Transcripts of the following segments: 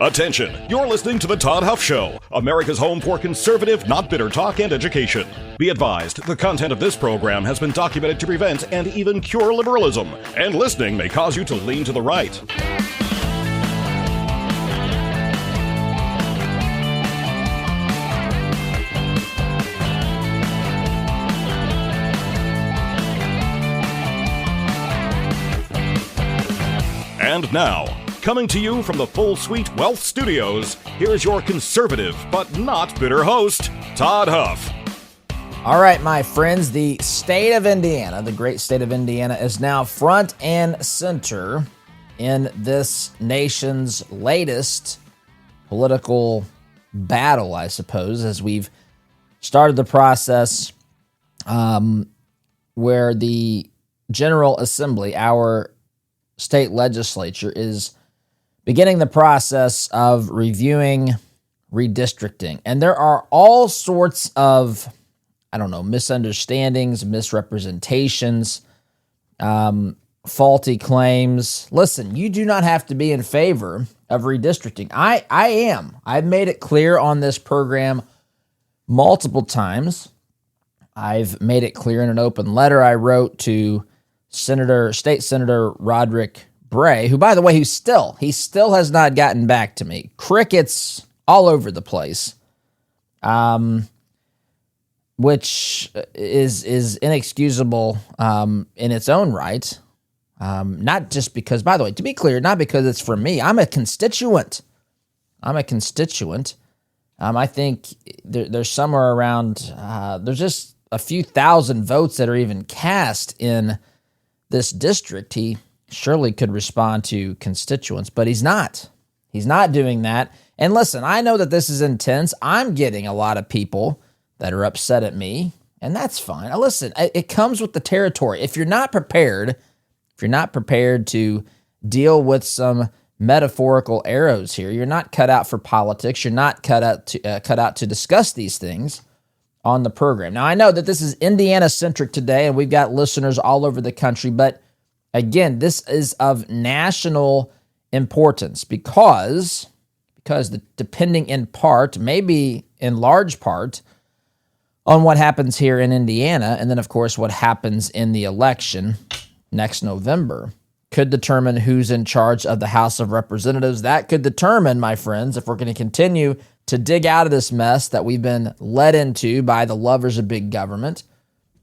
Attention, you're listening to The Todd Huff Show, America's home for conservative, not bitter talk and education. Be advised, the content of this program has been documented to prevent and even cure liberalism, and listening may cause you to lean to the right. And now, coming to you from the Full Suite Wealth Studios, here's your conservative but not bitter host, Todd Huff. All right, my friends, the state of Indiana, the great state of Indiana, is now front and center in this nation's latest political battle, I suppose, as we've started the process where the General Assembly, our state legislature, is beginning the process of reviewing redistricting. And there are all sorts of, misunderstandings, misrepresentations, faulty claims. Listen, you do not have to be in favor of redistricting. I am. I've made it clear on this program multiple times. I've made it clear in an open letter I wrote to State Senator Roderick Bray, who, by the way, he still has not gotten back to me. Crickets all over the place, which is inexcusable in its own right. Not just because, by the way, to be clear, not because it's from me. I'm a constituent. I think there's somewhere around, there's just a few thousand votes that are even cast in this district. He surely could respond to constituents, but he's not. He's not doing that. And listen, I know that this is intense. I'm getting a lot of people that are upset at me, and that's fine. Now, listen, it comes with the territory. If you're not prepared to deal with some metaphorical arrows here, you're not cut out for politics. You're not cut out to discuss these things on the program. Now, I know that this is Indiana-centric today, and we've got listeners all over the country, but again, this is of national importance because depending in part, maybe in large part, on what happens here in Indiana, and then, of course, what happens in the election next November, could determine who's in charge of the House of Representatives. That could determine, my friends, if we're going to continue to dig out of this mess that we've been led into by the lovers of big government,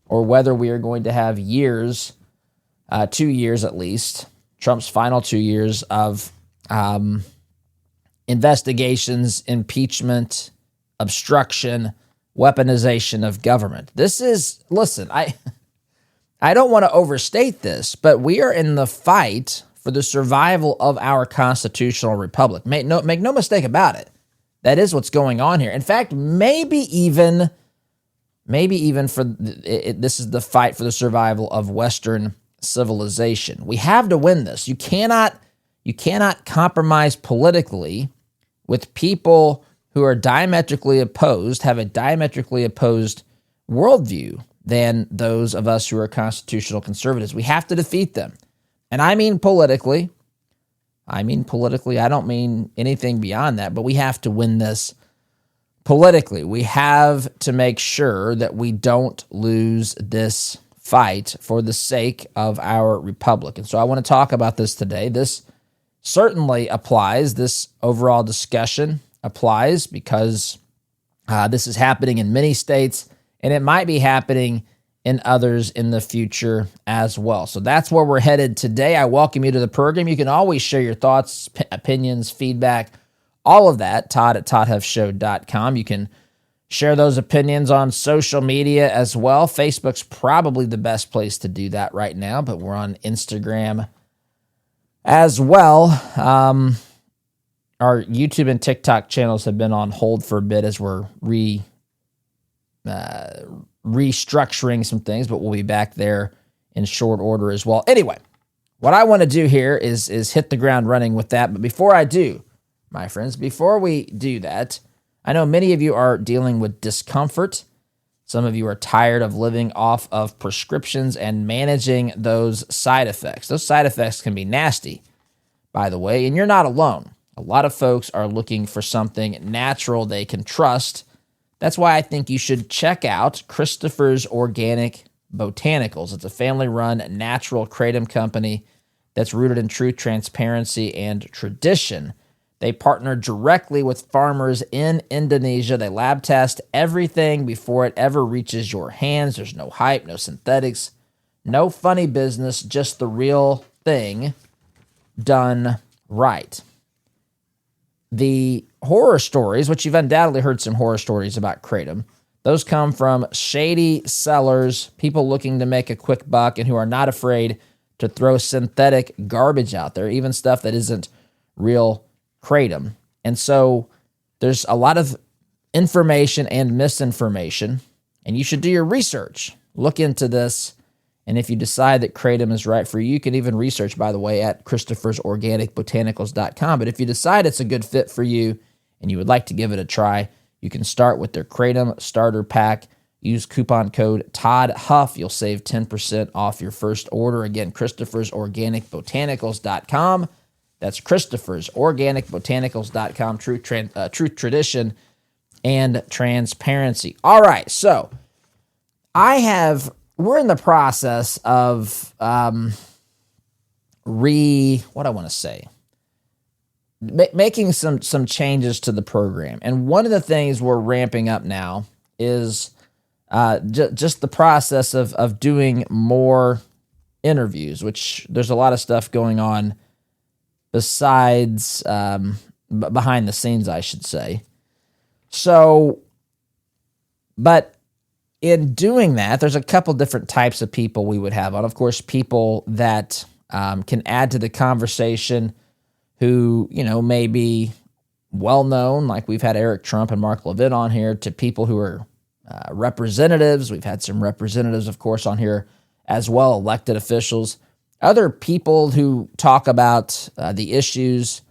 or whether we are going to have years, 2 years at least, Trump's final 2 years of investigations, impeachment, obstruction, weaponization of government. This is, listen, I don't want to overstate this, but we are in the fight for the survival of our constitutional republic. Make no mistake about it. That is what's going on here. In fact, maybe even for this is the fight for the survival of Western civilization. We have to win this. You cannot compromise politically with people who are diametrically opposed, have a diametrically opposed worldview than those of us who are constitutional conservatives. We have to defeat them. And I mean politically. I don't mean anything beyond that, but we have to win this politically. We have to make sure that we don't lose this fight for the sake of our republic. And so I want to talk about this today. This certainly applies. This overall discussion applies because this is happening in many states, and it might be happening in others in the future as well. So that's where we're headed today. I welcome you to the program. You can always share your thoughts, opinions, feedback, all of that, Todd at toddhuffshow.com. You can share those opinions on social media as well. Facebook's probably the best place to do that right now, but we're on Instagram as well. Our YouTube and TikTok channels have been on hold for a bit as we're restructuring some things, but we'll be back there in short order as well. Anyway, what I want to do here is hit the ground running with that. But before I do, my friends, before we do that, I know many of you are dealing with discomfort. Some of you are tired of living off of prescriptions and managing those side effects. Those side effects can be nasty, by the way, and you're not alone. A lot of folks are looking for something natural they can trust. That's why I think you should check out Christopher's Organic Botanicals. It's a family-run natural kratom company that's rooted in truth, transparency, and tradition. They partner directly with farmers in Indonesia. They lab test everything before it ever reaches your hands. There's no hype, no synthetics, no funny business, just the real thing done right. The horror stories, which you've undoubtedly heard some horror stories about kratom, those come from shady sellers, people looking to make a quick buck and who are not afraid to throw synthetic garbage out there, even stuff that isn't real kratom. And so there's a lot of information and misinformation, and you should do your research. Look into this, and if you decide that kratom is right for you, you can even research, by the way, at christophersorganicbotanicals.com. But if you decide it's a good fit for you and you would like to give it a try, you can start with their Kratom Starter Pack. Use coupon code TODDHUFF. You'll save 10% off your first order. Again, christophersorganicbotanicals.com. That's christophersorganicbotanicals.com. Truth, tradition, and transparency. All right, so we're in the process of making some changes to the program. And one of the things we're ramping up now is just the process of doing more interviews, which there's a lot of stuff going on besides behind the scenes, I should say. So, but in doing that, there's a couple different types of people we would have on. Of course, people that can add to the conversation who, may be well-known, like we've had Eric Trump and Mark Levin on here, to people who are representatives. We've had some representatives, of course, on here as well, elected officials, other people who talk about the issues,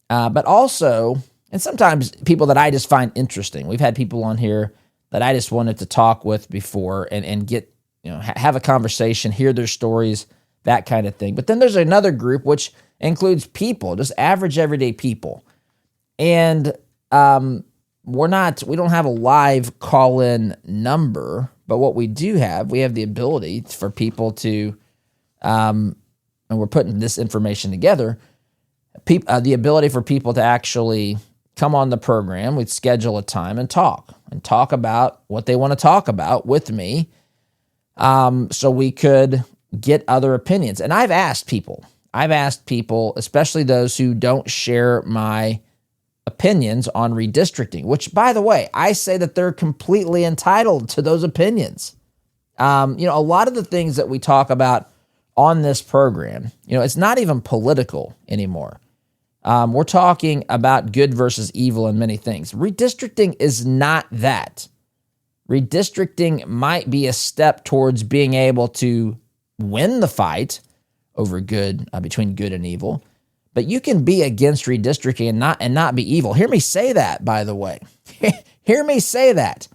but also, and sometimes people that I just find interesting. We've had people on here that I just wanted to talk with before and get, have a conversation, hear their stories, that kind of thing. But then there's another group which includes people, just average everyday people. And we don't have a live call-in number, but what we do have, we have the ability for people to, and we're putting this information together, the ability for people to actually come on the program. We'd schedule a time and talk about what they want to talk about with me, so we could get other opinions. And I've asked people, especially those who don't share my opinions on redistricting, which, by the way, I say that they're completely entitled to those opinions. A lot of the things that we talk about on this program, it's not even political anymore. We're talking about good versus evil in many things. Redistricting is not that. Redistricting might be a step towards being able to win the fight over good, between good and evil. But you can be against redistricting and not be evil. Hear me say that, by the way. Hear me say that.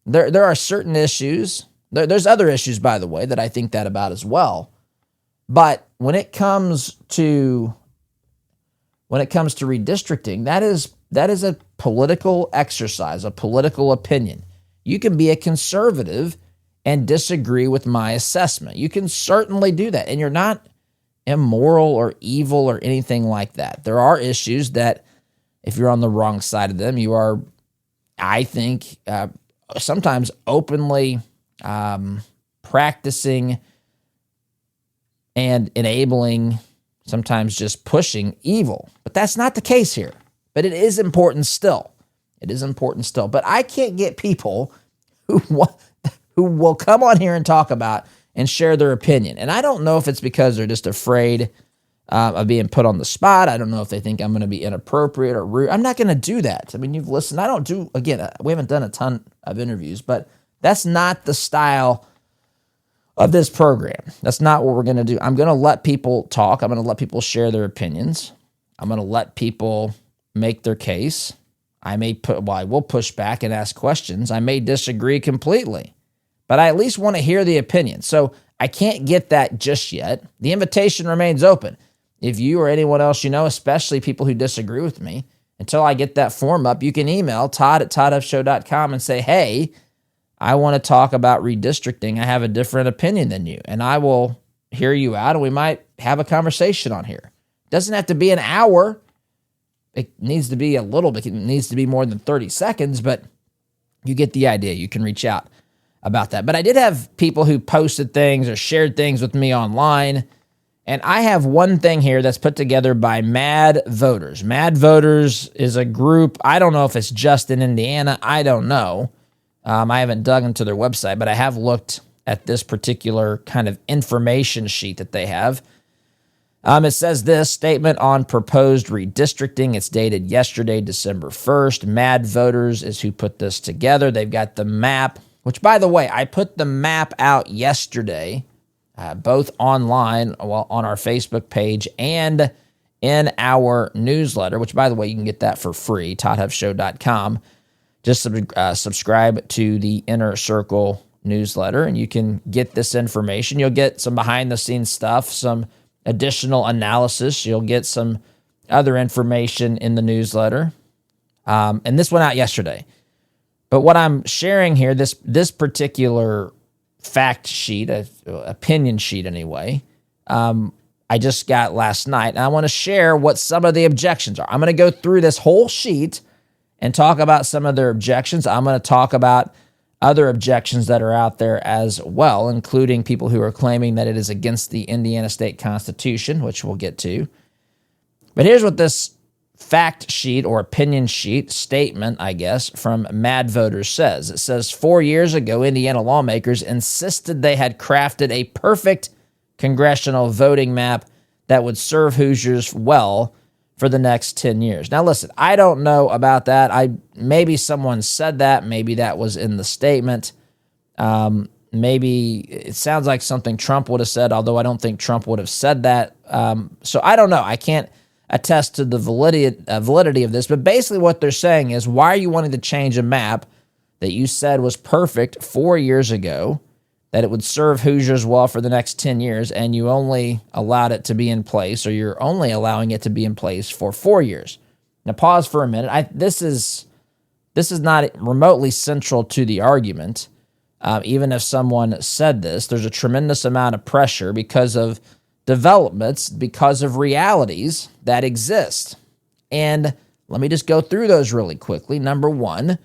There are certain issues. There's other issues, by the way, that I think that about as well. But when it comes to redistricting, that is a political exercise, a political opinion. You can be a conservative and disagree with my assessment. You can certainly do that, and you're not immoral or evil or anything like that. There are issues that, if you're on the wrong side of them, you are, I think, sometimes openly practicing and enabling, sometimes just pushing evil. But that's not the case here. But it is important still. But I can't get people who will come on here and talk about and share their opinion. And I don't know if it's because they're just afraid of being put on the spot. I don't know if they think I'm going to be inappropriate or rude. I'm not going to do that. I mean, you've listened. We haven't done a ton of interviews, but that's not the style of this program. That's not what we're going to do. I'm going to let people talk. I'm going to let people share their opinions. I'm going to let people make their case. I will push back and ask questions. I may disagree completely, but I at least want to hear the opinion. So I can't get that just yet. The invitation remains open. if you or anyone else you know, especially people who disagree with me, until I get that form up, you can email Todd@toddhuffshow.com and say, hey, I want to talk about redistricting. I have a different opinion than you, and I will hear you out, and we might have a conversation on here. It doesn't have to be an hour. It needs to be a little bit. It needs to be more than 30 seconds, but you get the idea. You can reach out about that. But I did have people who posted things or shared things with me online, and I have one thing here that's put together by Mad Voters. Mad Voters is a group. I don't know if it's just in Indiana. I don't know. I haven't dug into their website, but I have looked at this particular kind of information sheet that they have. It says this statement on proposed redistricting. It's dated yesterday, December 1st. Mad Voters is who put this together. They've got the map, which, by the way, I put the map out yesterday, both online, well, on our Facebook page and in our newsletter, which, by the way, you can get that for free, toddhuffshow.com. Just subscribe to the Inner Circle newsletter, and you can get this information. You'll get some behind-the-scenes stuff, some additional analysis. You'll get some other information in the newsletter. And this went out yesterday. But what I'm sharing here, this particular fact sheet, opinion sheet anyway, I just got last night, and I want to share what some of the objections are. I'm going to go through this whole sheet and talk about some of their objections. I'm going to talk about other objections that are out there as well, including people who are claiming that it is against the Indiana state constitution, which we'll get to. But here's what this fact sheet or opinion sheet statement, I guess, from Mad Voters says. It says 4 years ago, Indiana lawmakers insisted they had crafted a perfect congressional voting map that would serve Hoosiers well for the next 10 years. Now, listen, I don't know about that. Maybe someone said that. Maybe that was in the statement. Maybe it sounds like something Trump would have said, although I don't think Trump would have said that. So I don't know. I can't attest to the validity of this. But basically what they're saying is, why are you wanting to change a map that you said was perfect 4 years ago, that it would serve Hoosiers well for the next 10 years, and you only allowed it to be in place, or you're only allowing it to be in place for 4 years? Now, pause for a minute. This is not remotely central to the argument. Even if someone said this, there's a tremendous amount of pressure because of developments, because of realities that exist. And let me just go through those really quickly. Number one,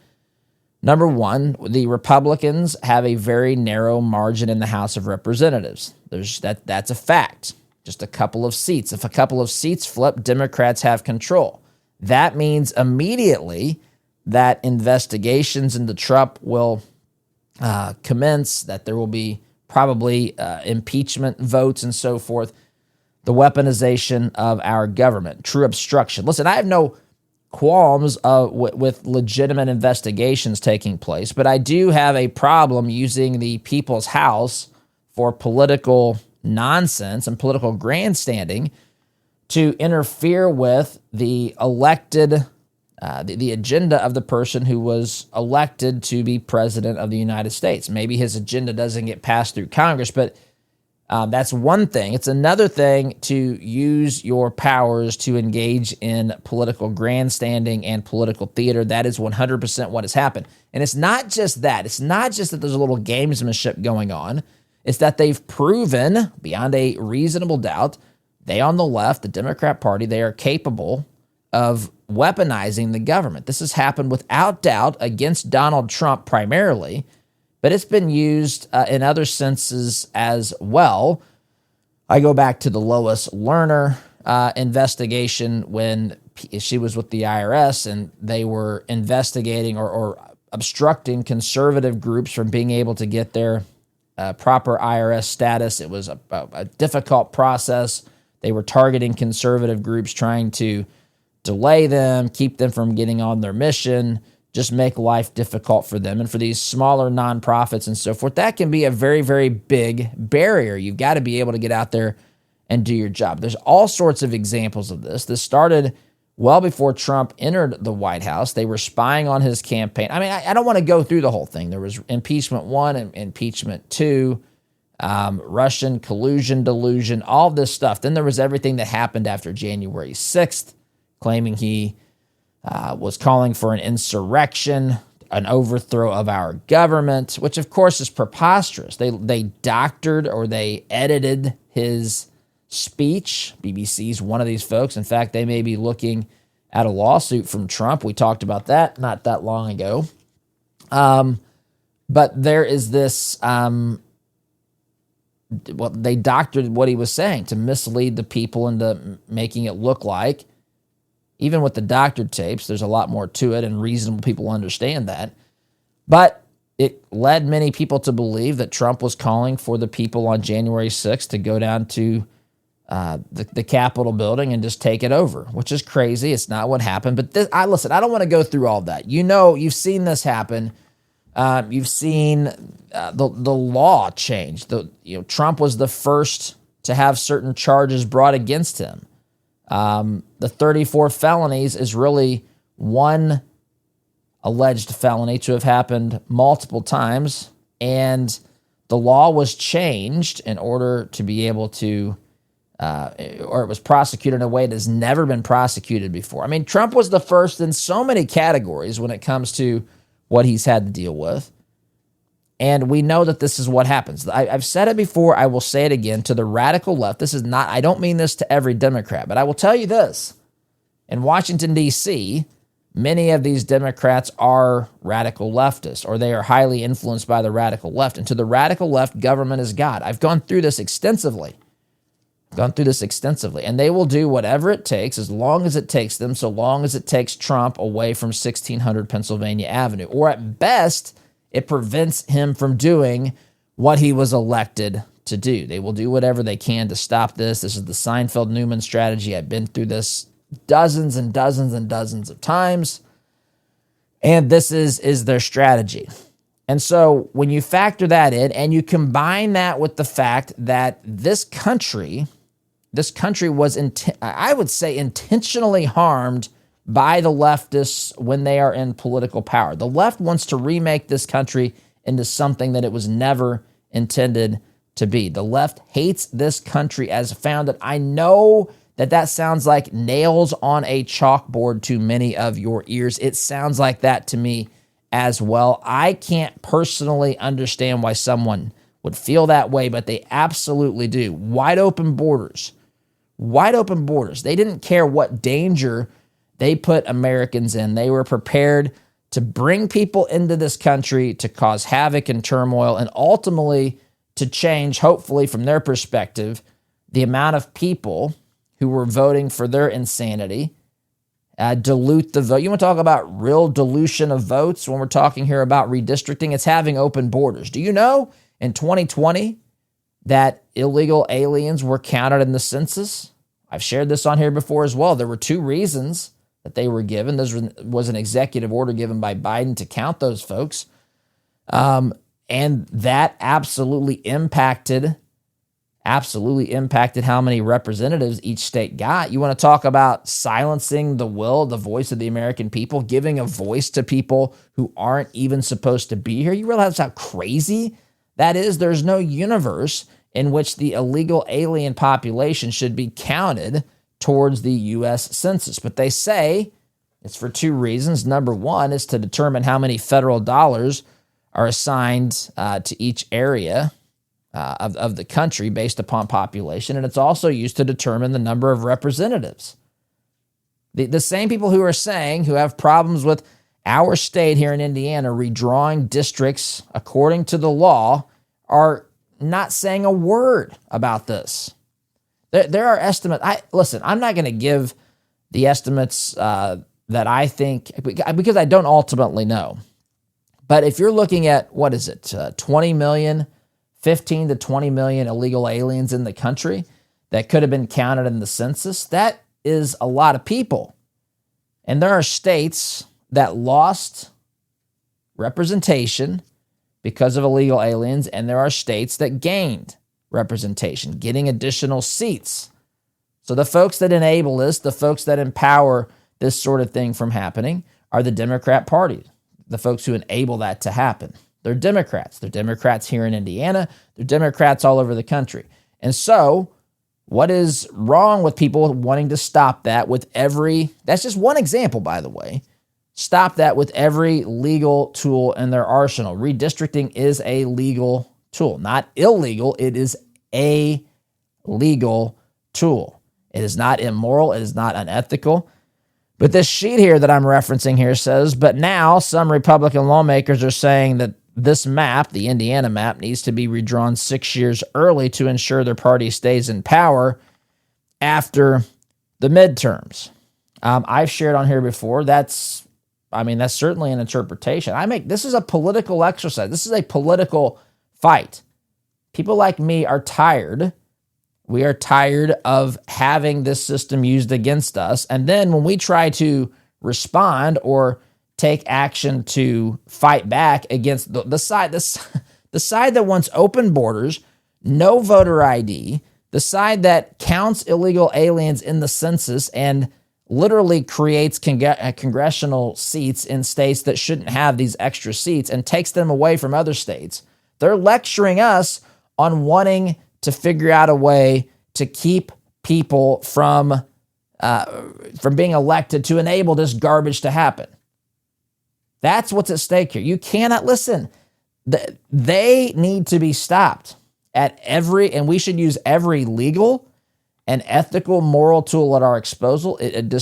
the Republicans have a very narrow margin in the House of Representatives. That's a fact. Just a couple of seats. If a couple of seats flip, Democrats have control. That means immediately that investigations into Trump will commence, that there will be probably impeachment votes and so forth. The weaponization of our government, true obstruction. Listen, I have no qualms with legitimate investigations taking place, but I do have a problem using the people's house for political nonsense and political grandstanding to interfere with the elected, the agenda of the person who was elected to be president of the United States. Maybe his agenda doesn't get passed through Congress, but that's one thing. It's another thing to use your powers to engage in political grandstanding and political theater. That is 100% what has happened. And it's not just that. It's not just that there's a little gamesmanship going on. It's that they've proven, beyond a reasonable doubt, they on the left, the Democrat Party, they are capable of weaponizing the government. This has happened without doubt against Donald Trump primarily, but it's been used in other senses as well. I go back to the Lois Lerner investigation when she was with the IRS and they were investigating or obstructing conservative groups from being able to get their proper IRS status. It was a difficult process. They were targeting conservative groups, trying to delay them, keep them from getting on their mission, just make life difficult for them. And for these smaller nonprofits and so forth, that can be a very, very big barrier. You've got to be able to get out there and do your job. There's all sorts of examples of this. This started well before Trump entered the White House. They were spying on his campaign. I mean, I don't want to go through the whole thing. There was impeachment 1 and impeachment 2. Russian collusion, delusion, all this stuff. Then there was everything that happened after January 6th, claiming he was calling for an insurrection, an overthrow of our government, which of course is preposterous. They doctored or they edited his speech. BBC's one of these folks. In fact, they may be looking at a lawsuit from Trump. We talked about that not that long ago. But there is this, they doctored what he was saying to mislead the people into making it look like, even with the doctored tapes, there's a lot more to it, and reasonable people understand that. But it led many people to believe that Trump was calling for the people on January 6th to go down to the Capitol building and just take it over, which is crazy. It's not what happened. But listen, I don't want to go through all that. You know, you've seen this happen. You've seen the law change. Trump was the first to have certain charges brought against him. The 34 felonies is really one alleged felony to have happened multiple times, and the law was changed in order to be able to, or it was prosecuted in a way that has never been prosecuted before. I mean, Trump was the first in so many categories when it comes to what he's had to deal with. And we know that this is what happens. I've said it before. I will say it again to the radical left. This is not, I don't mean this to every Democrat, but I will tell you this. In Washington, D.C., many of these Democrats are radical leftists, or they are highly influenced by the radical left. And to the radical left, government is God. I've gone through this extensively. And they will do whatever it takes, as long as it takes them, so long as it takes Trump away from 1600 Pennsylvania Avenue. Or at best, it prevents him from doing what he was elected to do. They will do whatever they can to stop this. This is the Seinfeld-Newman strategy. I've been through this dozens and dozens and dozens of times. And this is their strategy. And so when you factor that in and you combine that with the fact that this country was, I would say, intentionally harmed by the leftists when they are in political power. The left wants to remake this country into something that it was never intended to be. The left hates this country as founded. I know that sounds like nails on a chalkboard to many of your ears. It sounds like that to me as well. I can't personally understand why someone would feel that way, but they absolutely do. Wide open borders. They didn't care what danger they put Americans in. They were prepared to bring people into this country to cause havoc and turmoil, and ultimately to change, hopefully from their perspective, the amount of people who were voting for their insanity, dilute the vote. You want to talk about real dilution of votes when we're talking here about redistricting? It's having open borders. Do you know in 2020 that illegal aliens were counted in the census? I've shared this on here before as well. There were two reasons that they were given. This was an executive order given by Biden to count those folks. And that absolutely impacted how many representatives each state got. You want to talk about silencing the voice of the American people, giving a voice to people who aren't even supposed to be here. You realize how crazy that is? There's no universe in which the illegal alien population should be counted towards the U.S. Census. But they say it's for two reasons. Number one is to determine how many federal dollars are assigned to each area of the country based upon population, and it's also used to determine the number of representatives. The same people who have problems with our state here in Indiana redrawing districts according to the law are not saying a word about this. There are estimates. I'm not going to give the estimates that I think, because I don't ultimately know. But if you're looking at, 20 million, 15 to 20 million illegal aliens in the country that could have been counted in the census, that is a lot of people. And there are states that lost representation because of illegal aliens, and there are states that gained representation, getting additional seats. So the folks that enable this, the folks that empower this sort of thing from happening, are the Democrat Party, the folks who enable that to happen. They're Democrats. They're Democrats here in Indiana. They're Democrats all over the country. And so what is wrong with people wanting to stop that with that's just one example, by the way, stop that with every legal tool in their arsenal. Redistricting is a legal tool, not illegal. It is a legal tool. It is not immoral. It is not unethical. But this sheet here that I'm referencing here says, but now some Republican lawmakers are saying that this map, the Indiana map, needs to be redrawn 6 years early to ensure their party stays in power after the midterms. I've shared on here before. That's certainly an interpretation. This is a political exercise. This is a political fight. People like me are tired. We are tired of having this system used against us. And then when we try to respond or take action to fight back against the side that wants open borders, no voter ID, the side that counts illegal aliens in the census and literally creates congressional seats in states that shouldn't have these extra seats and takes them away from other states. They're lecturing us on wanting to figure out a way to keep people from being elected to enable this garbage to happen. That's what's at stake here. You cannot listen. They need to be stopped at and we should use every legal and ethical, moral tool at our disposal. It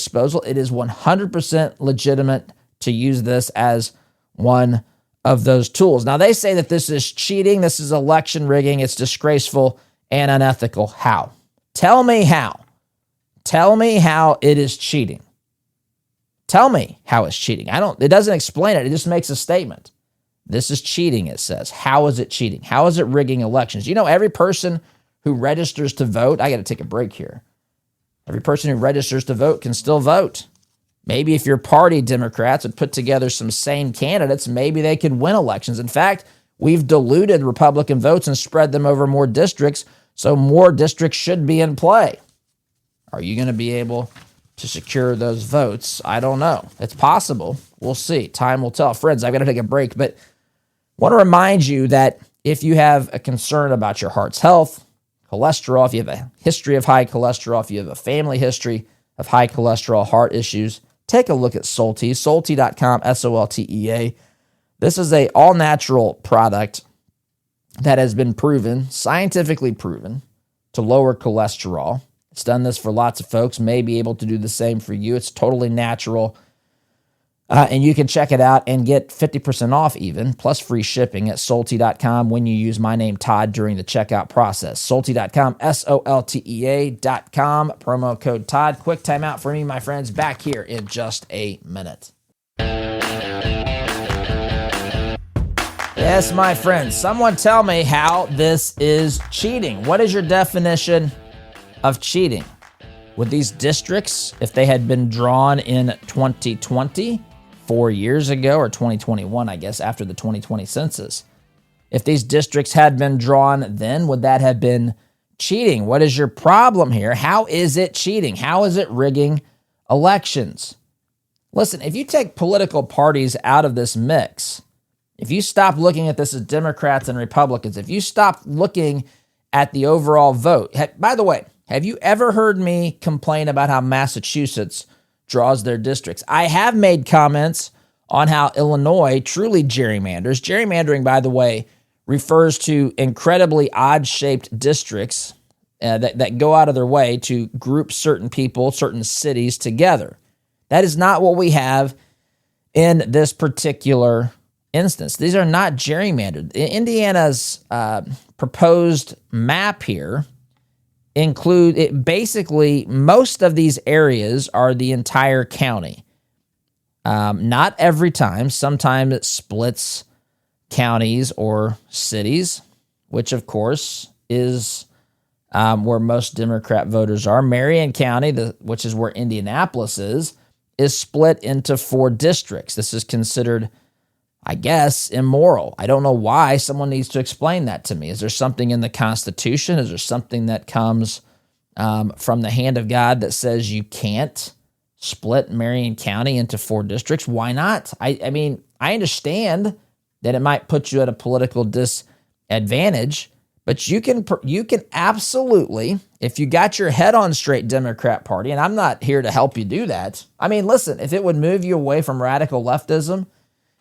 is 100% legitimate to use this as one of those tools. Now, they say that this is cheating, this is election rigging, it's disgraceful and unethical. How? Tell me how. Tell me how it is cheating. Tell me how it's cheating. It doesn't explain it. It just makes a statement. This is cheating, it says. How is it cheating? How is it rigging elections? You know, every person who registers to vote, I got to take a break here. Every person who registers to vote can still vote. Maybe if your party, Democrats, would put together some sane candidates, maybe they could win elections. In fact, we've diluted Republican votes and spread them over more districts, so more districts should be in play. Are you going to be able to secure those votes? I don't know. It's possible. We'll see. Time will tell. Friends, I've got to take a break, but want to remind you that if you have a concern about your heart's health, cholesterol, if you have a history of high cholesterol, if you have a family history of high cholesterol, heart issues, take a look at Soltea, Soltea.com, Soltea. This is a all-natural product that has been proven, scientifically proven, to lower cholesterol. It's done this for lots of folks, may be able to do the same for you. It's totally natural. And you can check it out and get 50% off even, plus free shipping at Soltea.com when you use my name, Todd, during the checkout process. Soltea.com, Soltea.com, promo code Todd. Quick timeout for me, my friends, back here in just a minute. Yes, my friends, someone tell me how this is cheating. What is your definition of cheating? Would these districts, if they had been drawn in 2020, 4 years ago, or 2021, I guess, after the 2020 census, if these districts had been drawn then, would that have been cheating? What is your problem here? How is it cheating? How is it rigging elections? Listen, if you take political parties out of this mix, if you stop looking at this as Democrats and Republicans, if you stop looking at the overall vote, by the way, have you ever heard me complain about how Massachusetts draws their districts? I have made comments on how Illinois truly gerrymanders. Gerrymandering, by the way, refers to incredibly odd-shaped districts that go out of their way to group certain people, certain cities together. That is not what we have in this particular instance. These are not gerrymandered. Indiana's proposed map here basically most of these areas are the entire county. Not every time. Sometimes it splits counties or cities, which of course is where most Democrat voters are. Marion County, which is where Indianapolis is split into 4 districts. This is considered, I guess, immoral. I don't know why. Someone needs to explain that to me. Is there something in the Constitution? Is there something that comes from the hand of God that says you can't split Marion County into 4 districts? Why not? I mean, I understand then it might put you at a political disadvantage. But you can absolutely, if you got your head on straight, Democrat Party, and I'm not here to help you do that. I mean, listen, if it would move you away from radical leftism,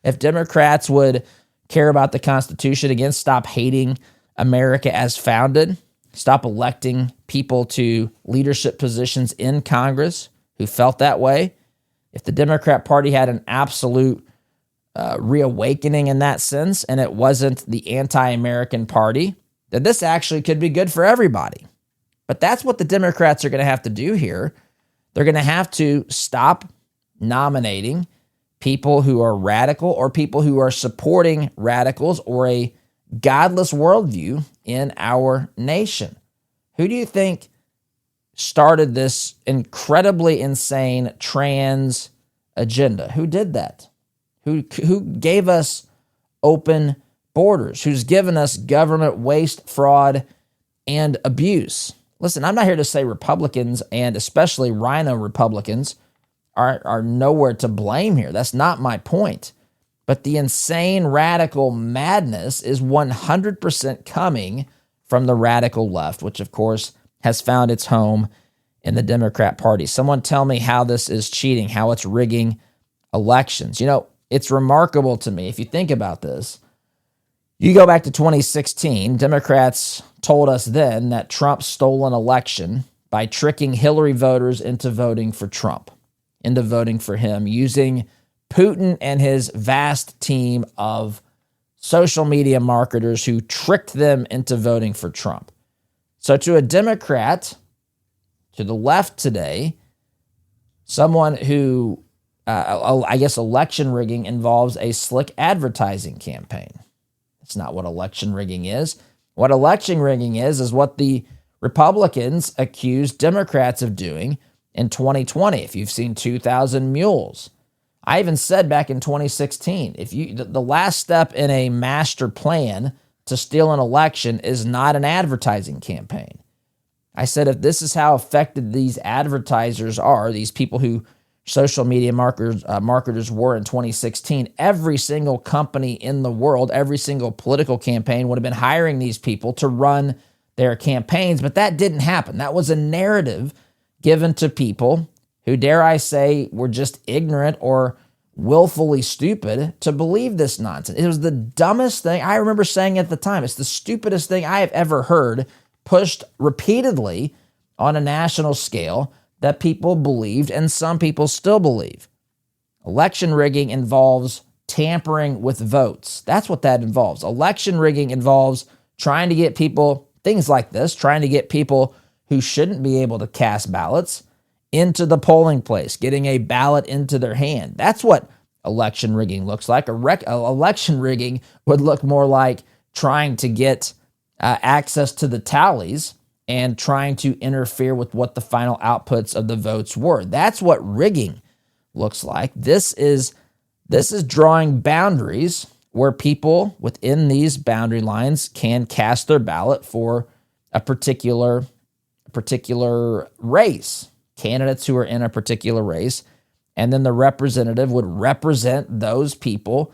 if Democrats would care about the Constitution, again, stop hating America as founded, stop electing people to leadership positions in Congress who felt that way, if the Democrat Party had an absolute reawakening in that sense, and it wasn't the anti-American party, then this actually could be good for everybody. But that's what the Democrats are going to have to do here. They're going to have to stop nominating people who are radical or people who are supporting radicals or a godless worldview in our nation. Who do you think started this incredibly insane trans agenda? Who did that? Who gave us open borders? Who's given us government waste, fraud, and abuse? Listen, I'm not here to say Republicans, and especially Rhino Republicans, are nowhere to blame here. That's not my point. But the insane radical madness is 100% coming from the radical left, which of course has found its home in the Democrat Party. Someone tell me how this is cheating, how it's rigging elections. You know, it's remarkable to me, if you think about this. You go back to 2016, Democrats told us then that Trump stole an election by tricking Hillary voters into voting for Trump, into voting for him, using Putin and his vast team of social media marketers who tricked them into voting for Trump. So to a Democrat, to the left today, someone who, I guess election rigging involves a slick advertising campaign. It's not what election rigging is. What election rigging is what the Republicans accused Democrats of doing in 2020. If you've seen 2,000 Mules, I even said back in 2016, the last step in a master plan to steal an election is not an advertising campaign. I said if this is how effective these advertisers are, these people who social media marketers were in 2016, every single company in the world, every single political campaign would have been hiring these people to run their campaigns. But that didn't happen. That was a narrative given to people who, dare I say, were just ignorant or willfully stupid to believe this nonsense. It was the dumbest thing. I remember saying at the time, it's the stupidest thing I have ever heard, pushed repeatedly on a national scale, that people believed and some people still believe. Election rigging involves tampering with votes. That's what that involves. Election rigging involves trying to get people, things like this, trying to get people who shouldn't be able to cast ballots into the polling place, getting a ballot into their hand. That's what election rigging looks like. Election rigging would look more like trying to get access to the tallies and trying to interfere with what the final outputs of the votes were. That's what rigging looks like. This is drawing boundaries where people within these boundary lines can cast their ballot for a particular race, candidates who are in a particular race, and then the representative would represent those people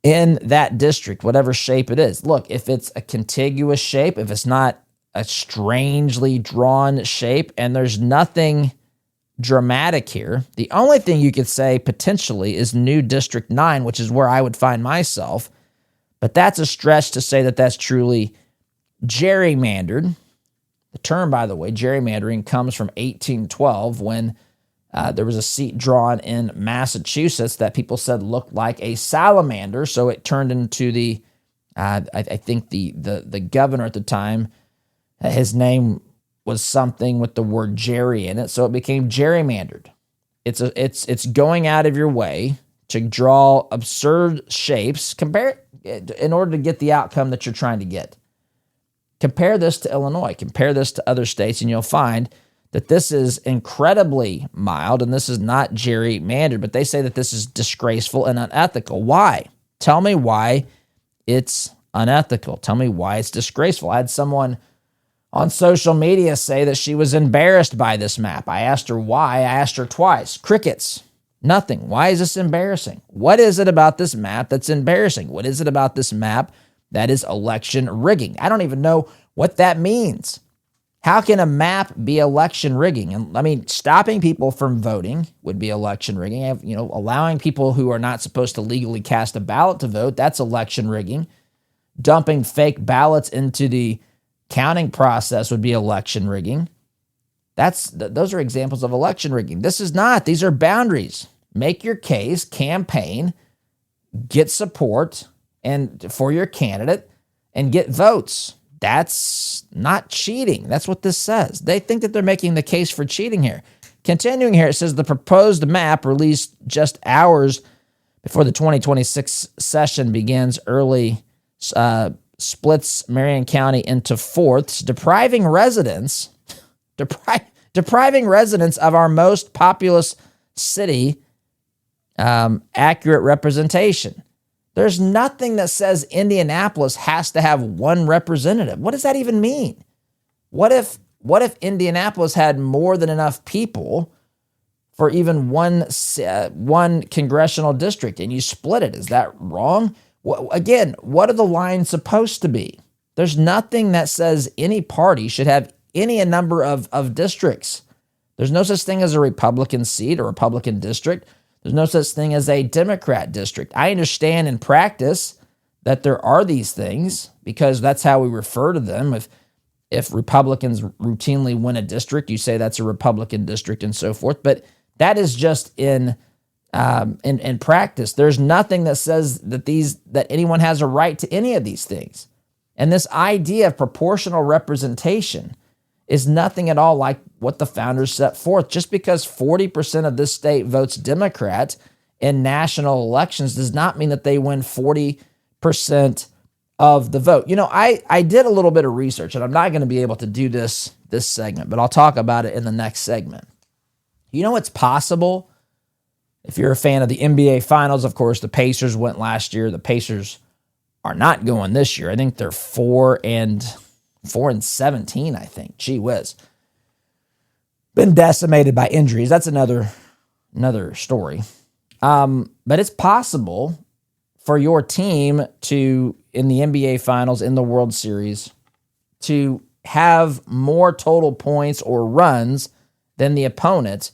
in that district, whatever shape it is. Look, if it's a contiguous shape, if it's not a strangely drawn shape, and there's nothing dramatic here, the only thing you could say potentially is new District 9, which is where I would find myself, but that's a stretch to say that that's truly gerrymandered. The term, by the way, gerrymandering, comes from 1812 when there was a seat drawn in Massachusetts that people said looked like a salamander, so it turned into the, I think the governor at the time, his name was something with the word Jerry in it, so it became gerrymandered. It's going out of your way to draw absurd shapes, in order to get the outcome that you're trying to get. Compare this to Illinois, compare this to other states, and you'll find that this is incredibly mild and this is not gerrymandered, but they say that this is disgraceful and unethical. Why? Tell me why it's unethical. Tell me why it's disgraceful. I had someone on social media say that she was embarrassed by this map. I asked her why. I asked her twice. Crickets. Nothing. Why is this embarrassing? What is it about this map that's embarrassing? What is it about this map that is election rigging? I don't even know what that means. How can a map be election rigging? And I mean, stopping people from voting would be election rigging. Allowing people who are not supposed to legally cast a ballot to vote, that's election rigging. Dumping fake ballots into the counting process would be election rigging. Those are examples of election rigging. This is not. These are boundaries. Make your case, campaign, get support and for your candidate, and get votes. That's not cheating. That's what this says. They think that they're making the case for cheating here. Continuing here, it says the proposed map released just hours before the 2026 session begins early splits Marion County into fourths, depriving residents of our most populous city accurate representation. There's nothing that says Indianapolis has to have one representative. What does that even mean? What if Indianapolis had more than enough people for even one congressional district and you split it? Is that wrong? Again, what are the lines supposed to be? There's nothing that says any party should have any number of districts. There's no such thing as a Republican seat or Republican district. There's no such thing as a Democrat district. I understand in practice that there are these things because that's how we refer to them. If Republicans routinely win a district, you say that's a Republican district and so forth. But that is just in practice. There's nothing that says that anyone has a right to any of these things. And this idea of proportional representation is nothing at all like what the founders set forth. Just because 40% of this state votes Democrat in national elections does not mean that they win 40% of the vote. I did a little bit of research, and I'm not going to be able to do this segment, but I'll talk about it in the next segment. It's possible. If you're a fan of the NBA Finals, of course, the Pacers went last year. The Pacers are not going this year. I think they're 4-17, I think. Gee whiz. Been decimated by injuries. That's another story. But it's possible for your team to, in the NBA Finals, in the World Series, to have more total points or runs than the opponent,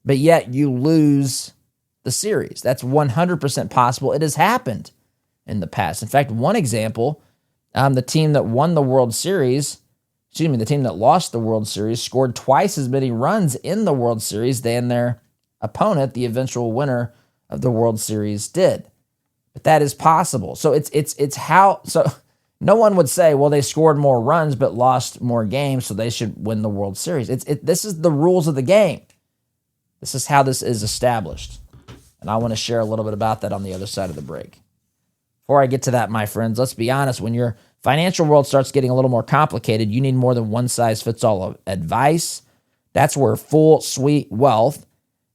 but yet you lose the series. That's 100% possible. It has happened in the past. In fact, one example, the team that won the World Series, the team that lost the World Series, scored twice as many runs in the World Series than their opponent, the eventual winner of the World Series, did. But that is possible. So it's how. So no one would say, well, they scored more runs but lost more games, so they should win the World Series. This is the rules of the game. This is how this is established. And I want to share a little bit about that on the other side of the break. Before I get to that, my friends, let's be honest. When your financial world starts getting a little more complicated, you need more than one-size-fits-all advice. That's where Full Suite Wealth,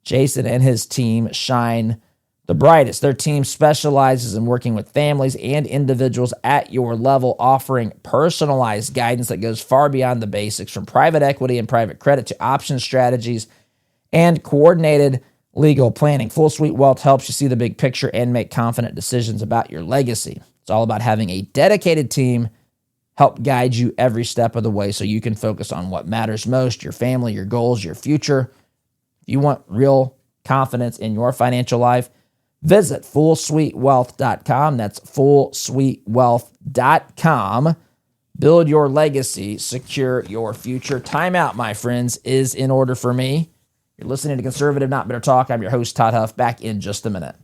Jason and his team, shine the brightest. Their team specializes in working with families and individuals at your level, offering personalized guidance that goes far beyond the basics, from private equity and private credit to option strategies and coordinated legal planning. Full Suite Wealth helps you see the big picture and make confident decisions about your legacy. It's all about having a dedicated team help guide you every step of the way so you can focus on what matters most, your family, your goals, your future. If you want real confidence in your financial life, visit fullsuitewealth.com. That's fullsuitewealth.com. Build your legacy, secure your future. Timeout, my friends, is in order for me. You're listening to Conservative Not Bitter Talk. I'm your host, Todd Huff. Back in just a minute.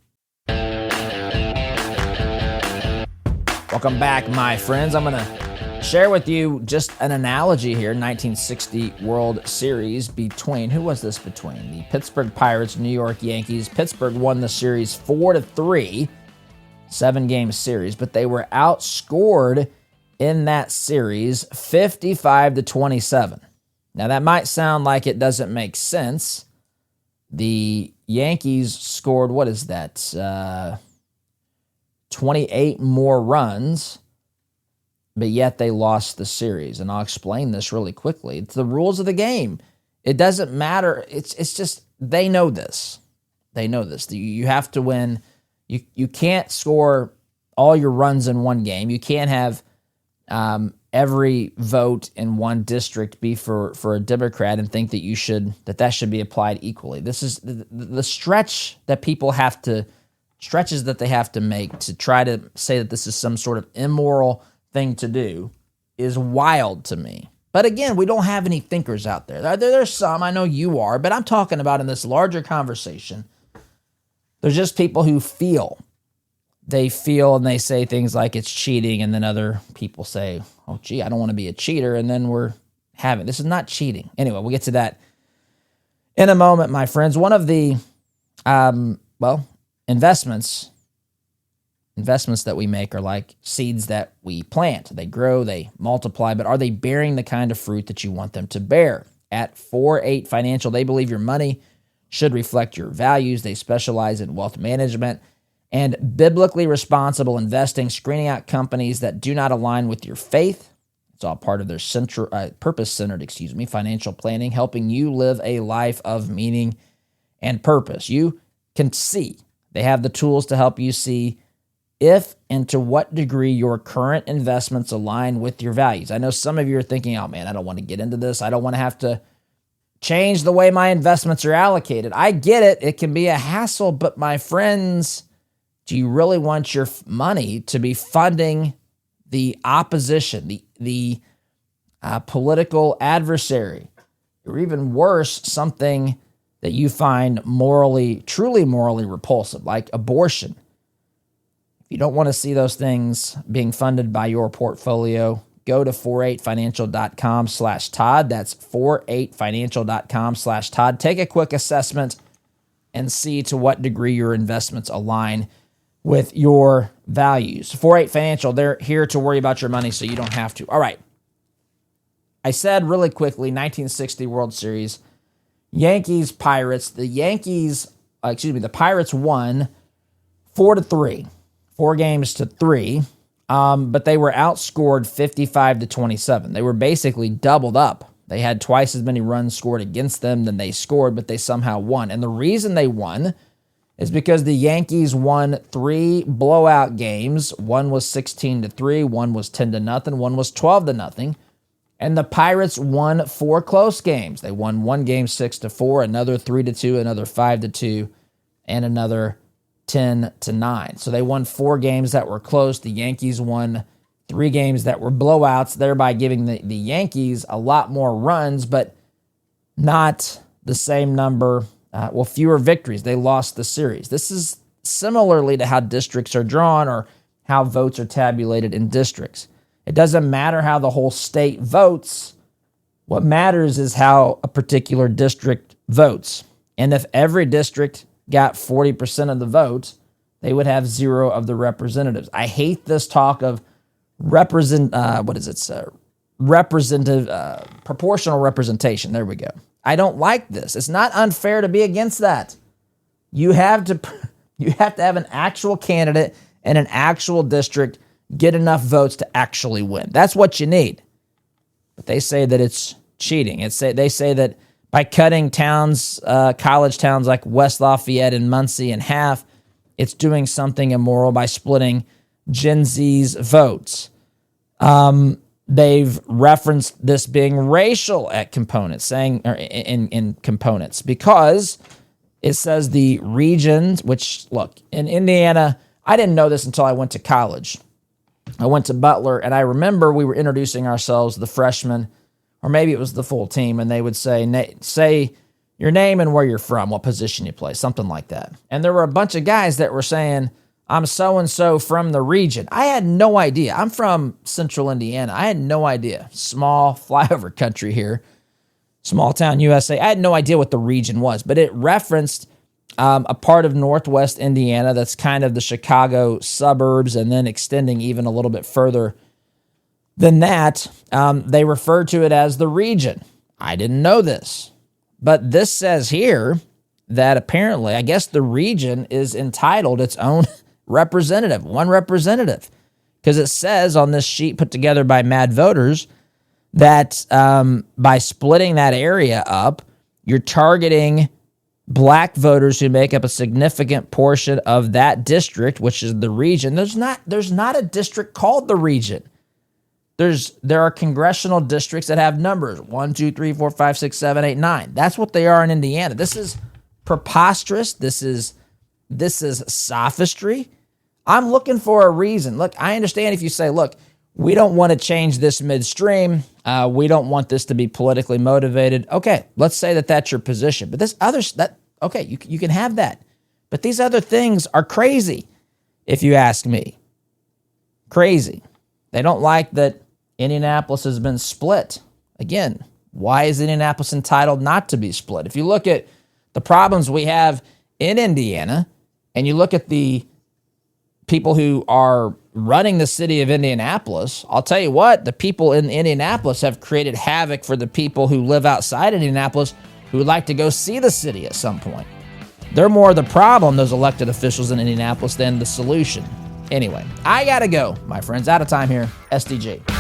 Welcome back, my friends. I'm going to share with you just an analogy here. 1960 World Series between, who was this between? The Pittsburgh Pirates, New York Yankees. Pittsburgh won the series 4-3, 7-game series, but they were outscored in that series 55-27. Now, that might sound like it doesn't make sense. The Yankees scored, 28 more runs, but yet they lost the series. And I'll explain this really quickly. It's the rules of the game. It doesn't matter. It's just, they know this. They know this. You have to win. You can't score all your runs in one game. You can't have every vote in one district be for a Democrat and think that that should be applied equally. This is the stretches that they have to make to try to say that this is some sort of immoral thing to do is wild to me. But again, we don't have any thinkers out there. There's some, I know you are, but I'm talking about in this larger conversation, there's just people who feel. They feel and they say things like it's cheating, and then other people say, oh, gee, I don't want to be a cheater, and then this is not cheating. Anyway, we'll get to that in a moment, my friends. One of the, investments that we make are like seeds that we plant. They grow, they multiply, but are they bearing the kind of fruit that you want them to bear? At 4-8 Financial, they believe your money should reflect your values. They specialize in wealth management and biblically responsible investing, screening out companies that do not align with your faith. It's all part of their purpose-centered, financial planning, helping you live a life of meaning and purpose. You can see. They have the tools to help you see if and to what degree your current investments align with your values. I know some of you are thinking, oh man, I don't want to get into this. I don't want to have to change the way my investments are allocated. I get it. It can be a hassle, but my friends, do you really want your money to be funding the opposition, the political adversary, or even worse, something that you find truly morally repulsive, like abortion? If you don't want to see those things being funded by your portfolio, go to 48financial.com/Todd. That's 48financial.com/Todd. Take a quick assessment and see to what degree your investments align with your values. 48 Financial, they're here to worry about your money so you don't have to. All right. I said really quickly, 1960 World Series, Yankees, Pirates. The Pirates won 4-3, 4-3, but they were outscored 55-27. They were basically doubled up. They had twice as many runs scored against them than they scored, but they somehow won. And the reason they won is because the Yankees won 3 blowout games. One was 16-3, one was 10-0, one was 12-0. And the Pirates won 4 close games. They won one game 6-4, another 3-2, another 5-2, and another 10-9. So they won 4 games that were close. The Yankees won 3 games that were blowouts, thereby giving the Yankees a lot more runs, but not the same number, fewer victories. They lost the series. This is similarly to how districts are drawn or how votes are tabulated in districts. It doesn't matter how the whole state votes. What matters is how a particular district votes. And if every district got 40% of the votes, they would have 0 of the representatives. I hate this talk of proportional representation. There we go. I don't like this. It's not unfair to be against that. You have to have an actual candidate in an actual district get enough votes to actually win. That's what you need. But they say that it's cheating. They say that by cutting towns, college towns like West Lafayette and Muncie in half, it's doing something immoral by splitting Gen Z's votes. They've referenced this being racial at components, in components, because it says the regions, which, look, in Indiana, I didn't know this until I went to college. I went to Butler, and I remember we were introducing ourselves, the freshmen, or maybe it was the full team, and they would say your name and where you're from, what position you play, something like that. And there were a bunch of guys that were saying, I'm so-and-so from the region. I had no idea. I'm from central Indiana. I had no idea. Small flyover country here, small town USA. I had no idea what the region was, but it referenced a part of northwest Indiana that's kind of the Chicago suburbs, and then extending even a little bit further than that. They referred to it as the region. I didn't know this, but this says here that apparently, I guess the region is entitled its own representative, one representative, because it says on this sheet put together by Mad Voters that by splitting that area up, you're targeting black voters who make up a significant portion of that district, which is the region. There's not a district called the region. There are congressional districts that have numbers 1, 2, 3, 4, 5, 6, 7, 8, 9. That's what they are in Indiana. This is preposterous. This is sophistry. I'm looking for a reason. Look, I understand if you say, look, we don't want to change this midstream. We don't want this to be politically motivated. Okay, let's say that that's your position. But you can have that. But these other things are crazy, if you ask me. Crazy. They don't like that Indianapolis has been split. Again, why is Indianapolis entitled not to be split? If you look at the problems we have in Indiana, and you look at the people who are running the city of Indianapolis, I'll tell you what, the people in Indianapolis have created havoc for the people who live outside Indianapolis who would like to go see the city at some point. They're more the problem, those elected officials in Indianapolis, than the solution. Anyway, I gotta go, my friends. Out of time here. SDG.